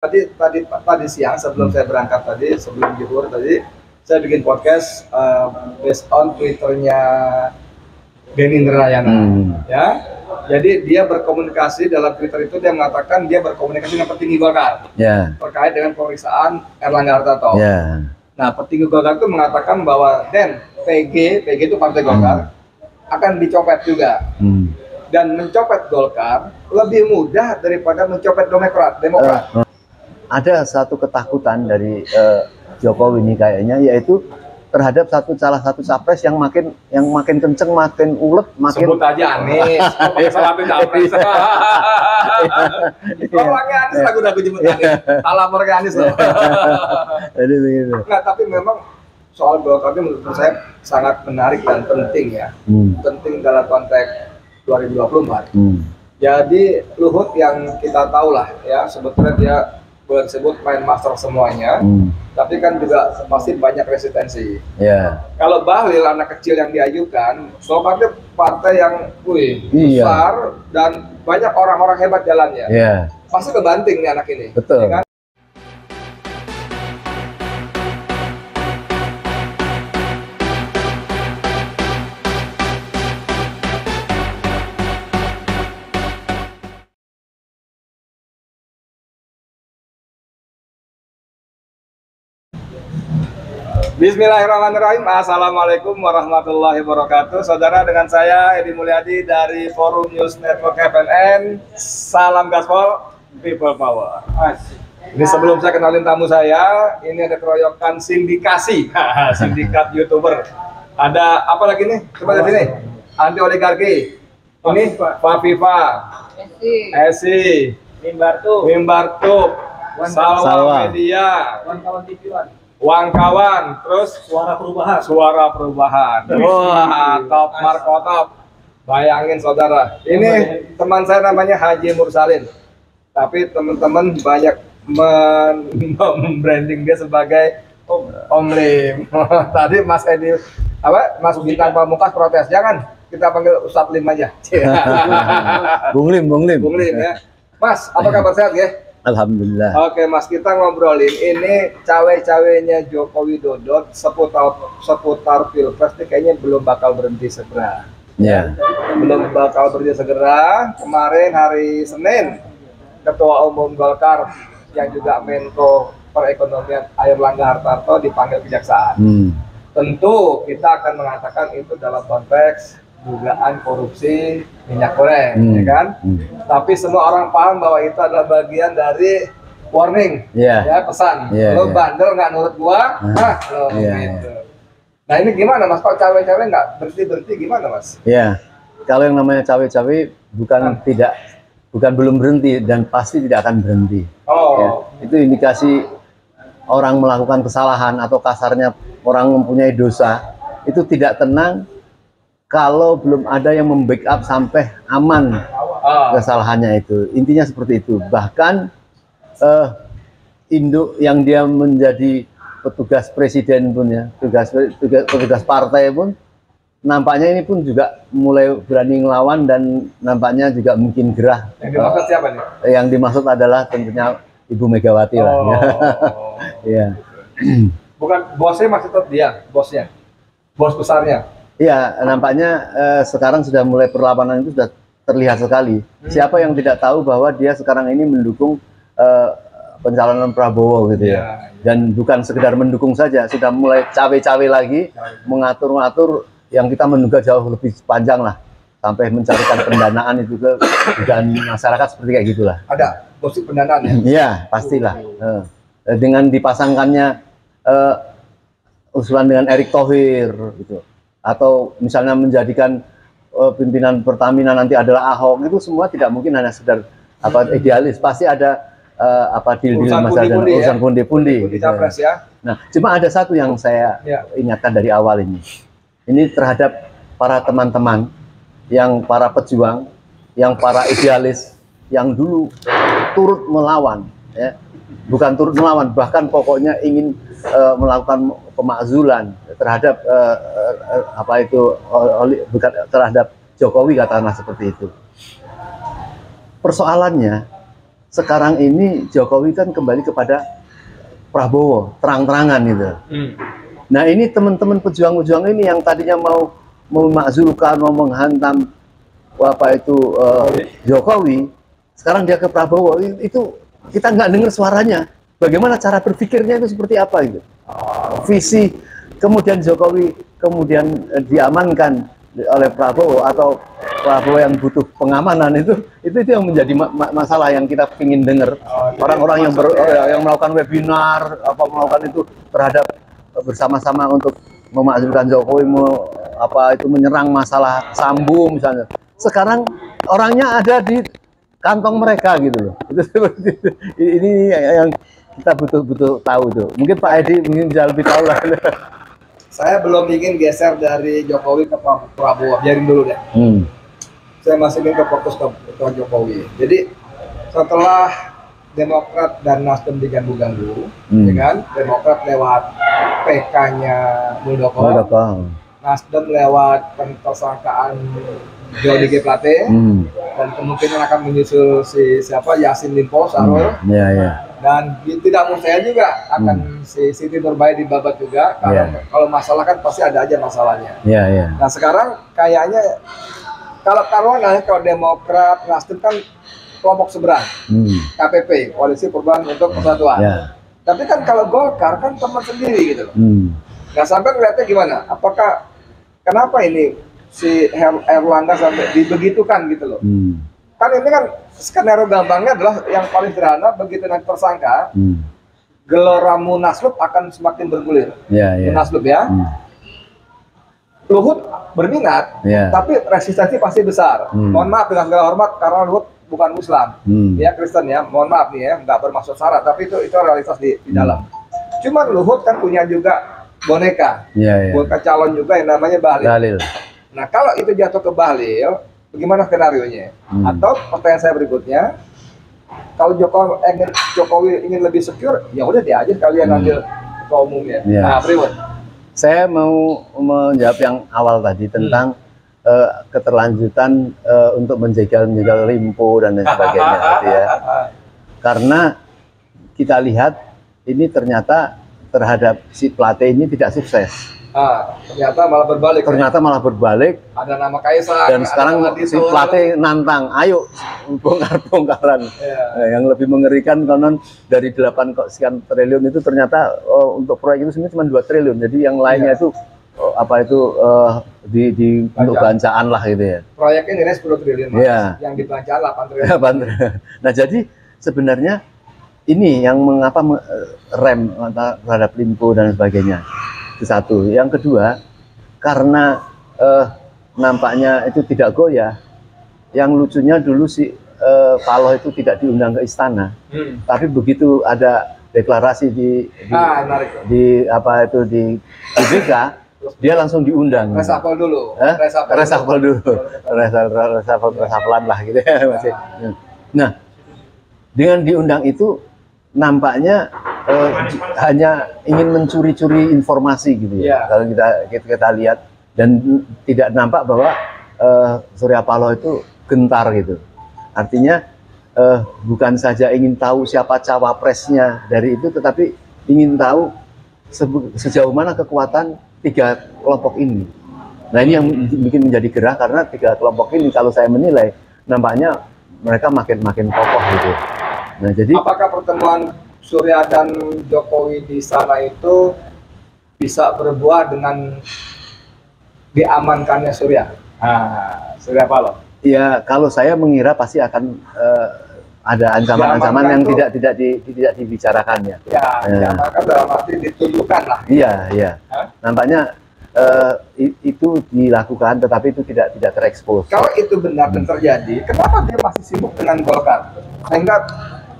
Tadi siang sebelum saya berangkat tadi, sebelum zuhur tadi, saya bikin podcast based on Twitternya Denny Indrayana. Ya, jadi dia berkomunikasi dalam Twitter itu, dia mengatakan dia berkomunikasi dengan petinggi Golkar terkait dengan pemeriksaan Erlangga Hartarto. Nah, petinggi Golkar itu mengatakan bahwa PG itu Partai Golkar akan dicopet juga. Dan mencopet Golkar lebih mudah daripada mencopet Demokrat. Ada satu ketakutan dari Jokowi ini kayaknya, yaitu terhadap salah satu capres yang makin kenceng, makin ulet, makin sebut aja Anies. Salah satu capres. Orangnya Anies, lagu jemput Anies. Salah mereka Anies loh. Jadi begitu. Nah, tapi memang soal Golkar ini menurut saya sangat menarik dan penting ya. Penting dalam konteks 2024. Jadi Luhut yang kita tahu lah ya, sebetulnya dia boleh disebut main master semuanya, tapi kan juga pasti banyak resistensi. Kalau Bahlil, anak kecil yang diajukan, Golkar itu partai yang besar dan banyak orang-orang hebat jalannya. Pasti kebanting nih anak ini. Betul. Ya kan? Bismillahirrahmanirrahim. Assalamualaikum warahmatullahi wabarakatuh. Saudara, dengan saya Edi Mulyadi dari Forum News Network FNN. Salam gaspol, people power. Ini sebelum saya kenalin tamu saya, ini ada keroyokan sindikasi, sindikat YouTuber. Ada apa lagi nih? Coba lihat sini. Anti oligarki. Ini Fafifa, Esi, Mimbartuk, Salwa Media, Wangkawan, terus Suara Perubahan. Wah, top markotop. Bayangin saudara, ini teman saya namanya Haji Mursalin. Tapi teman-teman banyak membranding dia sebagai Om Lim. Tadi Mas Edi, Mas Bintang Pamungkas protes, jangan kita panggil Ustadz Lim aja. Bung Lim ya. Mas, apa kabar, sehat ya? Alhamdulillah. Oke Mas, kita ngobrolin ini cawe-cawenya Joko Widodo seputar Pilpres ini kayaknya belum bakal berhenti segera. Belum bakal berhenti segera. Kemarin hari Senin, Ketua Umum Golkar yang juga Menko Perekonomian Erlangga Hartarto dipanggil kejaksaan. Tentu kita akan mengatakan itu dalam konteks dugaan korupsi minyak goreng, ya kan? Tapi semua orang paham bahwa itu adalah bagian dari warning, ya, pesan. Lo bandel nggak nurut gua, gitu. Nah ini gimana Mas? Kok cawe-cawe nggak berhenti gimana Mas? Kalau yang namanya cawe-cawe bukan belum berhenti dan pasti tidak akan berhenti. Itu indikasi orang melakukan kesalahan atau kasarnya orang mempunyai dosa itu tidak tenang kalau belum ada yang membackup sampai aman kesalahannya itu. Intinya seperti itu. Bahkan induk yang dia menjadi petugas presiden pun ya, petugas partai pun, nampaknya ini pun juga mulai berani ngelawan dan nampaknya juga mungkin gerah. Yang dimaksud siapa nih? Yang dimaksud adalah tentunya Ibu Megawati lah. Ya. Bukan bosnya, maksudnya dia, bosnya, bos besarnya. Iya, nampaknya sekarang sudah mulai perlawanan itu sudah terlihat sekali. Siapa yang tidak tahu bahwa dia sekarang ini mendukung pencalonan Prabowo gitu ya. Dan bukan sekedar mendukung saja, sudah mulai cawe-cawe lagi, mengatur-ngatur yang kita menduga jauh lebih panjang lah, sampai mencarikan pendanaan itu ke dugaan masyarakat seperti kayak gitulah. Ada gosip pendanaan ya? Iya, pastilah. Dengan dipasangkannya usulan dengan Erick Thohir gitu. Atau misalnya menjadikan pimpinan Pertamina nanti adalah Ahok, itu semua tidak mungkin hanya sekedar idealis, pasti ada deal-deal masalah dan urusan pundi-pundi gitu. Nah, cuma ada satu yang saya ingatkan dari awal ini terhadap para teman-teman yang para pejuang, yang para idealis yang dulu turut melawan ya, bukan turut melawan, bahkan pokoknya ingin melakukan pemakzulan terhadap terhadap Jokowi, katakanlah seperti itu. Persoalannya sekarang ini Jokowi kan kembali kepada Prabowo terang-terangan gitu. Nah ini teman-teman pejuang-pejuang ini yang tadinya mau memakzulkan, mau menghantam apa itu Jokowi, sekarang dia ke Prabowo, itu kita nggak dengar suaranya. Bagaimana cara berpikirnya itu seperti apa itu? Visi kemudian Jokowi kemudian diamankan oleh Prabowo atau Prabowo yang butuh pengamanan itu yang menjadi masalah yang kita ingin dengar. Orang-orang yang melakukan webinar apa melakukan itu terhadap bersama-sama untuk memakzulkan Jokowi menyerang masalah Sambo misalnya. Sekarang orangnya ada di kantong mereka gitu loh. Ini yang kita butuh tahu tuh. Mungkin Pak Edi mungkin bisa lebih tahu lah. Saya belum ingin geser dari Jokowi ke Prabowo, biarin dulu deh. Saya masih ingin fokus ke Jokowi. Jadi setelah Demokrat dan Nasdem diganggu-ganggu, ya kan? Demokrat lewat PK-nya Muldoko, Nasdem lewat tersangkaan Johnny G. Plate, dan kemungkinan akan menyusul siapa Yassin Limpo Sarul. Dan tidak mustahil juga akan si Siti Nurbaya dibabat juga, karena kalau masalah kan pasti ada aja masalahnya. Nah sekarang kayaknya kalau Demokrat, Nasdem kan kelompok seberang, KPP, Koalisi Perubahan untuk Persatuan. Tapi kan kalau Golkar kan teman sendiri gitu loh. Nah sampai ngeliatnya gimana? Kenapa ini si Erlangga sampai dibegitukan gitu loh? Kan ini kan skenario gampangnya adalah yang paling sederhana, begitu nanti tersangka, gelora Munaslup akan semakin bergulir. Munaslup ya. Luhut berminat, tapi resistensi pasti besar. Mohon maaf dengan segala hormat, karena Luhut bukan Muslim, ya Kristen ya. Mohon maaf nih ya, nggak bermaksud syarat, tapi itu realitas di dalam. Cuman Luhut kan punya juga boneka, boneka calon juga yang namanya Bahlil. Nah kalau itu jatuh ke Bahlil, bagaimana skenarionya? Atau pertanyaan saya berikutnya, kalau Jokowi ingin lebih secure, ya udah dia aja kalian ambil ketua umumnya. Nah, Priwon. Saya mau menjawab yang awal tadi tentang keterlanjutan untuk menjegal Limpo dan lain sebagainya, gitu ya. Karena kita lihat ini ternyata terhadap si Plate ini tidak sukses. Ternyata malah berbalik. Ada nama Kaisang. Dan sekarang si Plate nantang, ayo bongkar-bongkaran. Yang lebih mengerikan konon dari 8 sekian triliun itu ternyata untuk proyek itu sebenarnya cuma 2 triliun. Jadi yang lainnya itu untuk bancaan lah gitu ya. Proyeknya nilai 10 triliun yang dibancaan 8 triliun. Nah jadi sebenarnya ini yang mengapa rem terhadap Limpo dan sebagainya. Itu satu. Yang kedua, karena nampaknya itu tidak goyah. Yang lucunya dulu si Paloh itu tidak diundang ke istana, tapi begitu ada deklarasi di GBK, dia langsung diundang. Resapel dulu. Resapelan lah gitu ya masih. Nah, dengan diundang itu nampaknya hanya ingin mencuri-curi informasi gitu ya. Kalau kita lihat, dan tidak nampak bahwa Surya Paloh itu gentar gitu. Artinya bukan saja ingin tahu siapa cawapresnya dari itu, tetapi ingin tahu sejauh mana kekuatan 3 kelompok ini. Nah ini yang bikin menjadi gerah, karena 3 kelompok ini kalau saya menilai nampaknya mereka makin kokoh gitu. Nah jadi apakah pertemuan Surya dan Jokowi di sana itu bisa berbuah dengan diamankannya Surya? Surya Paloh. Ya, kalau saya mengira pasti akan ada ancaman-ancaman yang tidak dibicarakannya. Maka dalam arti ditunjukkan lah. Iya. Nampaknya itu dilakukan, tetapi itu tidak terekspos. Kalau itu benar dan terjadi, kenapa dia masih sibuk dengan Golkar? Sehingga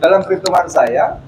dalam perhitungan saya,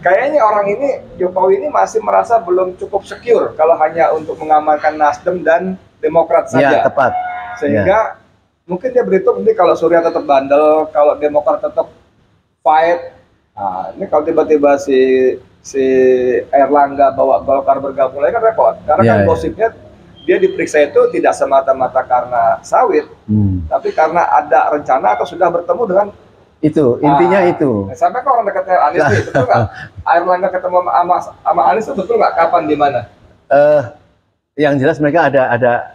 kayaknya orang ini, Jokowi ini masih merasa belum cukup secure kalau hanya untuk mengamankan Nasdem dan Demokrat saja. Ya, tepat. Sehingga mungkin dia berhitung ini kalau Surya tetap bandel, kalau Demokrat tetap fight. Nah, ini kalau tiba-tiba si Erlangga bawa Golkar bergabung lagi kan repot. Karena kan gosipnya dia diperiksa itu tidak semata-mata karena sawit, tapi karena ada rencana atau sudah bertemu dengan Itu intinya itu. Sampai ke orang dekatnya Anies nih, betul nggak? Airlangga ketemu sama Anies, betul nggak? Kapan, di mana? Yang jelas mereka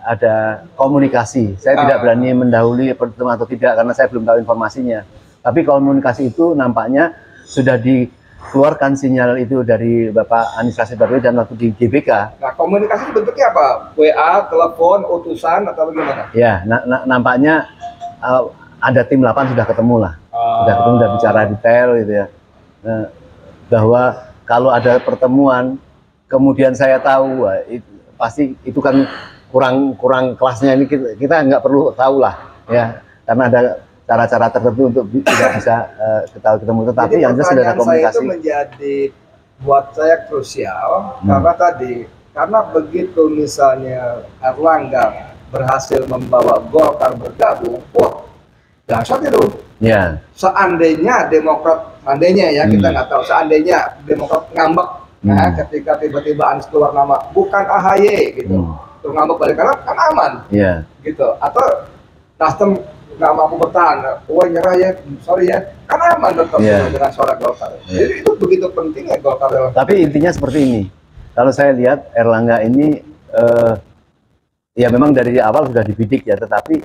ada komunikasi. Saya tidak berani mendahului pertemuan atau tidak karena saya belum tahu informasinya. Tapi komunikasi itu nampaknya sudah dikeluarkan sinyal itu dari Bapak Anies Rashid Baswedan waktu di GBK. Nah, komunikasi bentuknya apa? WA, telepon, utusan, atau bagaimana? Ya, nampaknya ada tim 8 sudah ketemu lah. Sudah ketemu, sudah bicara detail gitu ya. Bahwa kalau ada pertemuan, kemudian saya tahu, pasti itu kan kurang kelasnya, ini kita nggak perlu tahu lah ya, karena ada cara-cara tertentu untuk tidak bisa ketahui ketemu. Tetapi yang jelas sudah ada komunikasi. Saya itu menjadi buat saya krusial karena begitu misalnya Erlangga berhasil membawa Golkar bergabung, dahsyat itu. Ya. Seandainya Demokrat, kita nggak tahu, seandainya Demokrat ngambek, ketika tiba-tiba Anies keluar nama bukan AHY gitu, terus ngambek balik karena kan aman, gitu. Atau Nasdem nggak mampu bertahan, nyerah ya, sorry ya, kan aman tetap dengan suara Golkar. Jadi itu begitu pentingnya Golkar. Tapi intinya seperti ini, kalau saya lihat Erlangga ini, ya memang dari awal sudah dibidik ya, tetapi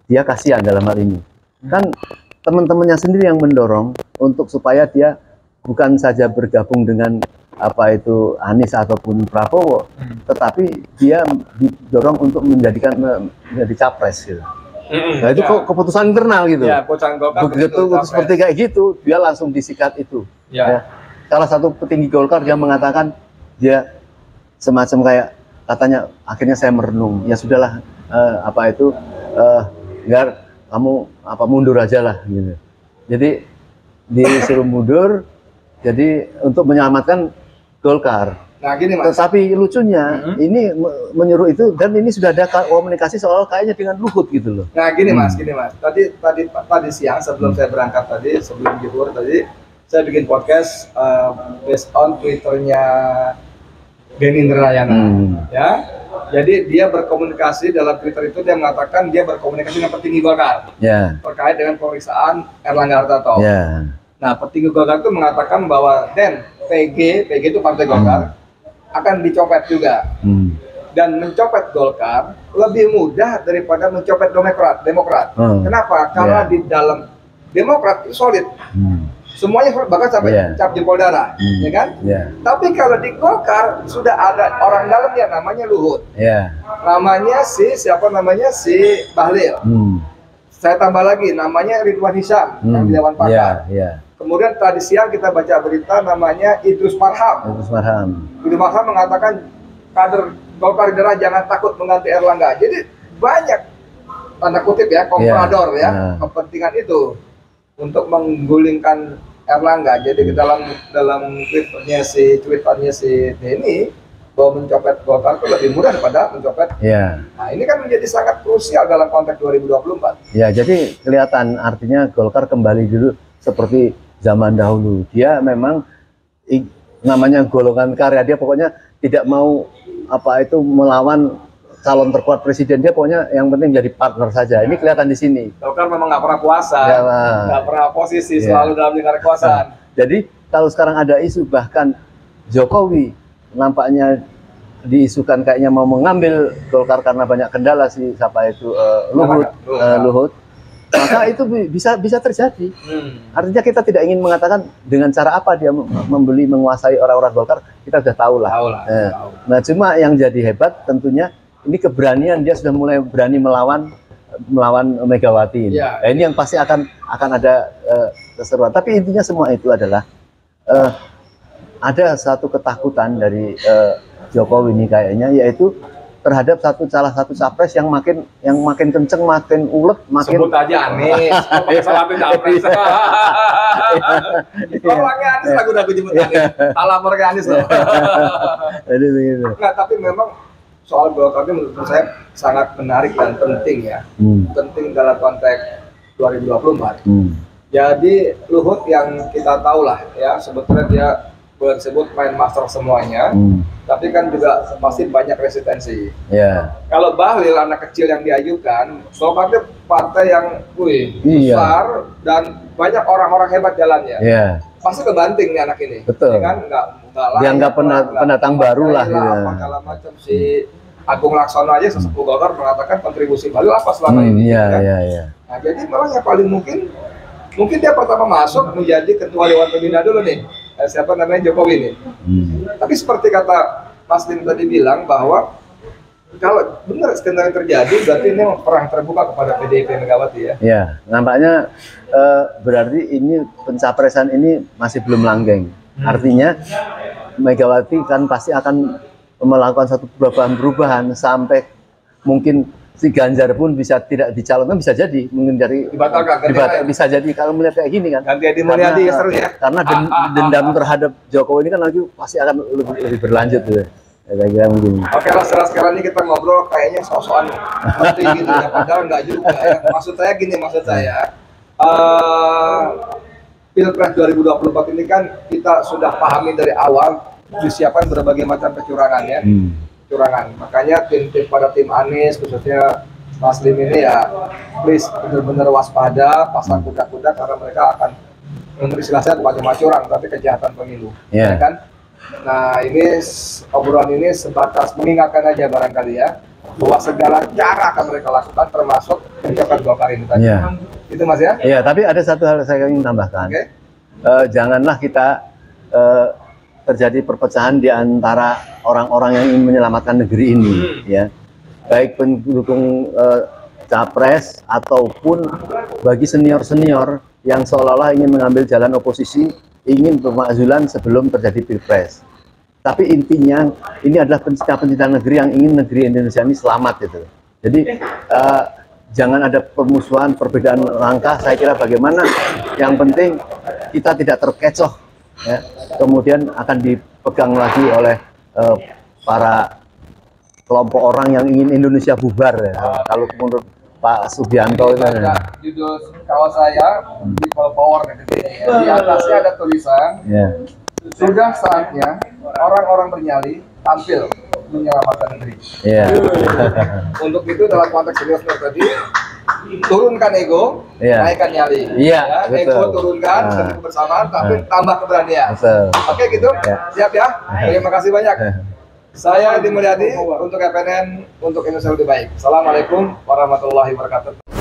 dia kasihan dalam hal ini. Kan teman-temannya sendiri yang mendorong untuk supaya dia bukan saja bergabung dengan apa itu Anies ataupun Prabowo, tetapi dia didorong untuk menjadi capres gitu. Nah itu keputusan internal gitu. Ya, begitu seperti kayak gitu, dia langsung disikat itu. Ya. Salah satu petinggi Golkar dia mengatakan, dia semacam kayak katanya akhirnya saya merenung. Ya sudahlah, biar kamu mundur aja lah gitu. Jadi disuruh mundur, jadi untuk menyelamatkan Golkar. Nah gini Mas. Tapi lucunya ini menyuruh itu, dan ini sudah ada komunikasi soal kayaknya dengan Luhut gitu loh. Nah gini Mas. Tadi siang sebelum saya berangkat sebelum zuhur tadi, saya bikin podcast based on Twitternya Denny Indrayana, ya. Jadi dia berkomunikasi dalam Twitter itu, dia mengatakan dia berkomunikasi dengan petinggi Golkar terkait dengan pemeriksaan Erlangga Hartarto. Nah, petinggi Golkar itu mengatakan bahwa PG itu Partai Golkar akan dicopet juga, dan mencopet Golkar lebih mudah daripada mencopet Demokrat. Kenapa? Karena di dalam Demokrat itu solid. Semuanya bahkan sampai cap jempol darah, ya kan? Tapi kalau di Golkar sudah ada orang dalamnya, namanya Luhut, namanya si Bahlil. Saya tambah lagi, namanya Ridwan Hisyam, yang Dewan Pakar. Kemudian tadi siang kita baca berita, namanya Idrus Marham. Idrus Marham mengatakan kader Golkar daerah jangan takut mengganti Erlangga. Jadi banyak tanda kutip ya, komprador kepentingan itu untuk menggulingkan Erlangga. Jadi dalam tweetannya si Denny, bahwa mencopet Golkar itu lebih mudah daripada mencopet. Nah ini kan menjadi sangat krusial dalam konteks 2024. Ya, jadi kelihatan artinya Golkar kembali dulu seperti zaman dahulu. Dia memang namanya golongan karya, dia pokoknya tidak mau melawan calon terkuat presiden, dia pokoknya yang penting jadi partner saja. Ini kelihatan di sini. Golkar memang nggak pernah puasa, nggak pernah posisi, selalu dalam lingkaran kekuasaan. Jadi kalau sekarang ada isu, bahkan Jokowi nampaknya diisukan kayaknya mau mengambil Golkar karena banyak kendala Luhut, maka itu bisa terjadi. Artinya kita tidak ingin mengatakan dengan cara apa dia menguasai orang-orang Golkar, kita sudah tahu lah. Nah cuma yang jadi hebat tentunya ini keberanian, dia sudah mulai berani melawan Megawati ini. Nah, ini yang pasti akan ada keseruan. Tapi intinya semua itu adalah ada satu ketakutan dari Jokowi ini kayaknya, yaitu terhadap salah satu capres yang makin kenceng, makin ulet, makin sebut aja Anies. Salah satu capres. Orangnya Anies, lagu jemput Anies. Salah mereka Anies loh. Jadi begitu. Nah, tapi memang soal Golkar ini menurut saya sangat menarik dan penting ya. Penting dalam konteks 2024. Jadi Luhut yang kita tahu lah ya, sebetulnya dia boleh disebut main master semuanya, tapi kan juga pasti banyak resistensi. Kalau Bahlil anak kecil yang diajukan, Golkar itu partai yang besar dan banyak orang-orang hebat jalannya. Pasti kebanting nih anak ini. Betul. Ya kan nggak dianggap pendatang baru lah. Segala macam si Agung Laksono aja sesepuh Golkar mengatakan kontribusi Bahlil apa selama ini. Nah, jadi malah yang paling mungkin dia pertama masuk menjadi ketua Dewan Pembina dulu nih. Siapa namanya Jokowi nih. Tapi seperti kata Mas Lim tadi bilang bahwa kalau benar skenario terjadi berarti ini perang terbuka kepada PDIP Megawati ya. Ya, nampaknya berarti ini pencapresan ini masih belum langgeng. Artinya Megawati kan pasti akan melakukan satu perubahan sampai mungkin si Ganjar pun bisa tidak dicalonkan, bisa jadi mungkin dari dibatalkan bisa jadi kalau melihat kayak gini kan. Ganti Edi Mulyadi seru ya. Karena dendam terhadap Jokowi ini kan lagi pasti akan lebih berlanjut gitu. Kira-kira mungkin. Oke lah, sekarang ini kita ngobrol kayaknya sosokan seperti gitu ya, padahal nggak juga ya. Maksud saya Pilpres 2024 ini kan kita sudah pahami dari awal disiapkan berbagai macam kecurangan ya. Kecurangan. Makanya tim pada tim Anies khususnya Mas Lim ini ya please benar-benar waspada, pasang kuda-kuda karena mereka akan memberi silasan macam curang tapi kejahatan pemilu. Ya kan? Nah, ini obrolan ini sebatas mengingatkan aja barangkali ya bahwa segala cara akan mereka lakukan termasuk pencapaian Golkar ini tadi. Itu Mas ya? Iya, tapi ada satu hal saya ingin tambahkan. Janganlah kita terjadi perpecahan di antara orang-orang yang ingin menyelamatkan negeri ini, ya. Baik pendukung capres ataupun bagi senior-senior yang seolah-olah ingin mengambil jalan oposisi, ingin pemakzulan sebelum terjadi pilpres. Tapi intinya ini adalah pencinta negeri yang ingin negeri Indonesia ini selamat gitu. Jadi jangan ada permusuhan, perbedaan langkah. Saya kira bagaimana yang penting kita tidak terkecoh, ya. Kemudian akan dipegang lagi oleh para kelompok orang yang ingin Indonesia bubar ya. Kalau menurut Pak Subianto itu judul kawas saya People Power gitu ya. Di atasnya ada tulisan sudah saatnya orang-orang bernyali tampil menyelamatkan negeri. Untuk itu dalam konteks serius tadi turunkan ego, naikkan nyali. Ego turunkan kebersamaan tapi tambah keberanian. Oke gitu. Siap ya. Terima kasih banyak. Saya Edi Mulyadi untuk FNN, untuk Indonesia Lebih Baik. Assalamualaikum warahmatullahi wabarakatuh.